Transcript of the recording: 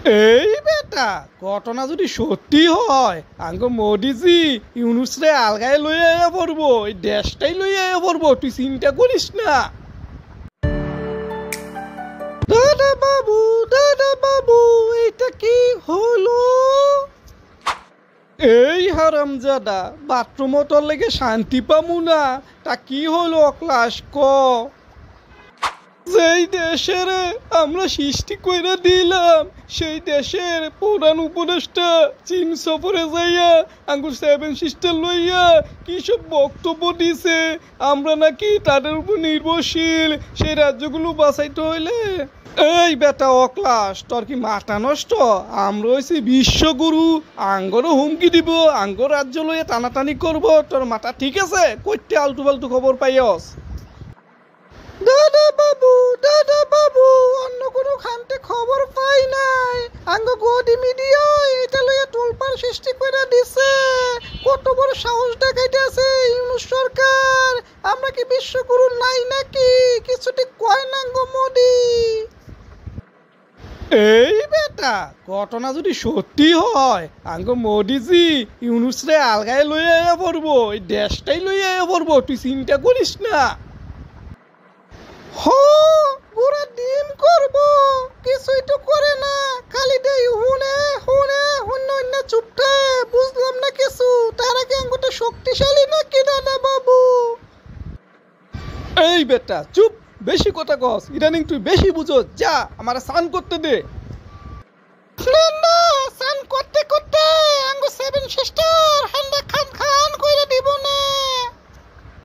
এই বেটা ঘটনা যদি সত্যি হয় আঙ্গ মোদিজি ইউনুসরে আলগায় লই আয়া পড়বো, এই দেশটাই লই আয়া পড়বো, তুই চিন্তা করিস না। দাদা বাবু এটা কি হলো? এই হারামজাদা বাথরুমও তোর লেগে শান্তি পামু না, তা কি হলো ক্লাস ক? যেই দেশের আমরা সৃষ্টি কইরা দিলাম সেই দেশের প্রধান উপদেষ্টা চীন সফরে যাইয়া আঙ্গুর 7 সিস্টার লইয়া কি সব বক্তব্য দিছে, আমরা নাকি তাদের উপর নির্ভরশীল, সেই রাজ্যগুলো বাঁচাইতে হইলে। এই বেটা অক্লাস তোর কি মাথা নষ্ট? আমরা হইছি বিশ্বগুরু, আঙ্গরও হুমকি দিব, আঙ্গর রাজ্য লইয়া টানাটানি করব, তোর মাথা ঠিক আছে? কইতে আলতু ফালতু খবর পাইয়স? দাদা বাবু অন্য কোনো খানতে খবর পাই নাই, আঙ্গ গদি মিডিয়া এটা লইয়া তোলপার সৃষ্টি করে দিছে। কত বড় সাহস দেখাইতেছে ইউনুস সরকার, আমরা কি বিশ্বগুরু নাই নাকি? কিছুটি কয় নাঙ্গ মোদি। এই বেটা ঘটনা যদি সত্যি হয় আঙ্গ মোদিজি ইউনুসরে আলগায় লই আয়া পড়বো, এই দেশটাই লই আয়া পড়বো, তুই চিন্তা করিস না। পুরা দিন করব, কিছুই তো করে না, খালি দেই হুনে হুনে হুন্য হুন্য চুপটা, বুঝলাম না কিছু। তার আগে আঙ্গুটা শক্তিশালী নাকি দাদা বাবু? এই বেটা চুপ, বেশি কথা কস, ইদানিং তুই বেশি বুঝো, যা আমার স্নান করতে দে। না স্নান করতে করতে আঙ্গু 7 সিস্টার হান্ডা খান